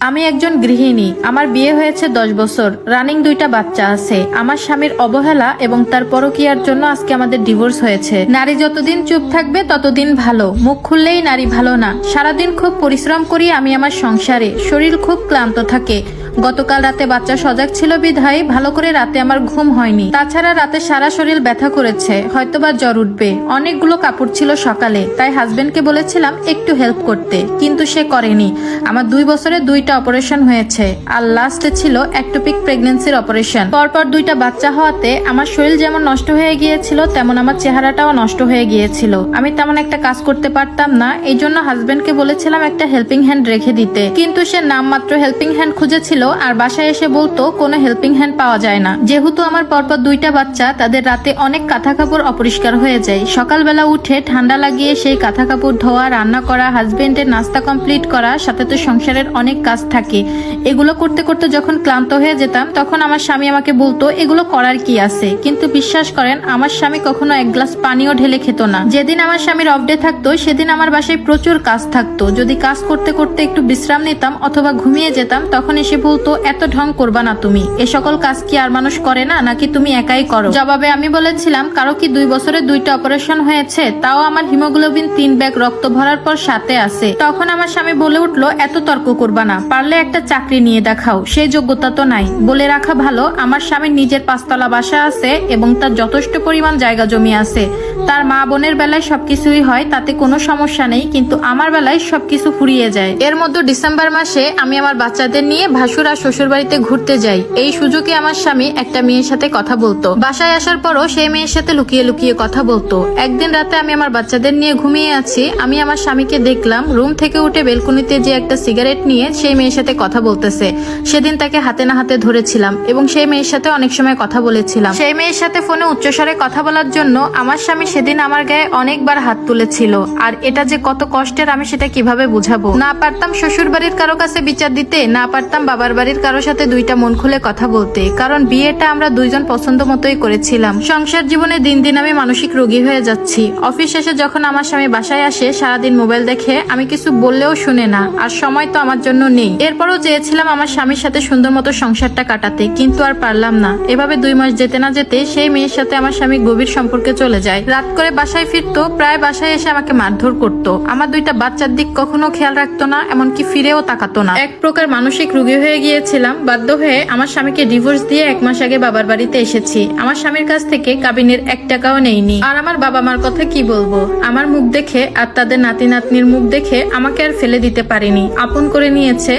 আমি একজন গৃহিণী। আমার বিয়ে হয়েছে 10 বছর, রানিং 2টা বাচ্চা আছে। আমার স্বামীর অবহেলা এবং তার পরকীয়ার জন্য আজকে আমাদের ডিভোর্স হয়েছে। নারী যতদিন চুপ থাকবে ততদিন ভালো, মুখ খুললেই নারী ভালো না। সারাদিন খুব পরিশ্রম করি আমি আমার সংসারে, শরীর খুব ক্লান্ত থাকে। গতকাল রাতে বাচ্চা সজাগ ছিল বিধায় ভালো করে রাতে আমার ঘুম হয়নি। তাছাড়া রাতে সারা শরীর ব্যথা করেছে, হয়তোবা জ্বর উঠবে। অনেকগুলো কাপড় ছিল সকালে, তাই হাজবেন্ডকে বলেছিলাম একটু হেল্প করতে, কিন্তু সে করেনি। আমার 2 বছরে 2টা অপারেশন হয়েছে, আর লাস্টে ছিল একটোপিক প্রেগন্যান্সির অপারেশন। পরপর 2টা বাচ্চা হওয়াতে আমার শরীর যেমন নষ্ট হয়ে গিয়েছিল, তেমন আমার চেহারাটাও নষ্ট হয়ে গিয়েছিল। আমি তেমন একটা কাজ করতে পারতাম না, এই জন্য হাজবেন্ডকে বলেছিলাম একটা হেল্পিং হ্যান্ড রেখে দিতে, কিন্তু সে নামমাত্র হেল্পিং হ্যান্ড খুঁজেছিল আর বাসায় এসে বলতো কোনো হেল্পিং হ্যান্ড পাওয়া যায় না। যেহেতু আমার পরপর 2টা বাচ্চা, তাদের রাতে অনেক কাঁথা কাপড় অপরিষ্কার হয়ে যায়। সকালবেলা উঠে ঠান্ডা লাগিয়ে সেই কাঁথা কাপড় ধোয়া, রান্না করা, হাজবেন্ডের নাস্তা কমপ্লিট করা, সাথে তো সংসারের অনেক কাজ থাকে। এগুলো করতে করতে যখন ক্লান্ত হয়ে যেতাম, তখন আমার স্বামী আমাকে বলতো এগুলো করার কি আছে, কিন্তু বিশ্বাস করেন আমার স্বামী কখনো 1 গ্লাস পানিও ঢেলে খেত না। যেদিন আমার স্বামীর অফ ডে থাকতো সেদিন আমার বাসায় প্রচুর কাজ থাকতো। যদি কাজ করতে করতে একটু বিশ্রাম নিতাম অথবা ঘুমিয়ে যেতাম, তখন এসে বলতো এত ঢং করবা না তুমি, এ সকল কাজ কি আর মানুষ করে না, নাকি তুমি একাই করো? জবাবে আমি বলেছিলাম কারো কি 2 বছরে 2টা অপারেশন হয়েছে, তাও আমার হিমোগ্লোবিন 3 ব্যাগ রক্ত ভরার পর সাথে আছে। তখন আমার স্বামী বলে উঠলো এত তর্ক করবা না, পারলে একটা চাকরি নিয়ে দেখাও, সেই যোগ্যতা তো নাই। বলে রাখা ভালো, আমার স্বামীর নিজের 5তলা বাসা আছে এবং তার যথেষ্ট পরিমাণ জায়গা জমি আছে। তার মা বোনের বেলায় সবকিছুই হয়, তাতে কোনো সমস্যা নেই, কিন্তু আমার বেলায় সবকিছু ফুরিয়ে যায়। এর মধ্যে ডিসেম্বর মাসে আমি আমার বাচ্চাদের নিয়ে ভাসুর আর শ্বশুর বাড়িতে ঘুরতে যাই। এই সুযোগে আমার স্বামী একটা মেয়ের সাথে কথা বলতো। বাসায় আসার পরও সেই মেয়ের সাথে লুকিয়ে লুকিয়ে কথা বলতো। একদিন রাতে আমি আমার বাচ্চাদের নিয়ে ঘুমিয়ে আছি, আমি আমার স্বামীকে দেখলাম রুম থেকে উঠে বেলকনিতে যে একটা সিগারেট নিয়ে সেই মেয়ের সাথে কথা বলতেছে। সেদিন তাকে হাতে না হাতে ধরেছিলাম এবং সেই মেয়ের সাথে অনেক সময় কথা বলেছিলাম। সেই মেয়ের সাথে ফোনে উচ্চস্বরে কথা বলার জন্য আমার স্বামী সেদিন আমার গায়ে অনেকবার হাত তুলেছিল। আর এটা যে কত কষ্টের আমি সেটা কিভাবে বুঝাবো। না পারতাম শ্বশুর বাড়ির কারো কাছে বিচার দিতে, না পারতাম বাবার বাড়ির কারো সাথে 2টা মন খুলে কথা বলতে, কারণ বিয়েটা আমরা 2জন পছন্দ মতোই করেছিলাম। সংসার জীবনে দিন দিন আমি মানসিক রোগী হয়ে যাচ্ছি। অফিস শেষে যখন আমার স্বামী বাসায় আসে, সারাদিন মোবাইল দেখে, আমি কিছু বললেও শুনে না, আর সময় তো আমার জন্য নেই। এরপরও চেয়েছিলাম আমার স্বামীর সাথে সুন্দর মতো সংসারটা কাটাতে, কিন্তু আর পারলাম না। এভাবে 2 মাস যেতে না যেতে সেই মেয়ের সাথে আমার স্বামী গভীর সম্পর্কে চলে যায়। রাত করে বাসায় ফিরতো, প্রায় বাসায় এসে আমাকে মারধর করতো। আমার 2টা বাচ্চার দিক কখনো খেয়াল রাখতো না, এমনকি ফিরেও তাকাতো না। এক প্রকার মানসিক রোগী হয়ে গিয়েছিলাম। বাধ্য হয়ে আমার স্বামীকে ডিভোর্স দিয়ে 1 মাস আগে বাবার বাড়িতে এসেছি। আমার স্বামীর কাছ থেকে কাবিনের 1 টাকাও নেইনি। আর আমার বাবা মার কথা কি বলবো, আমার মুখ দেখে আর তাদের নাতি নাতনির মুখ দেখে আমাকে আর ফেলে দিতে পারিনি, আপন করে নিয়েছে।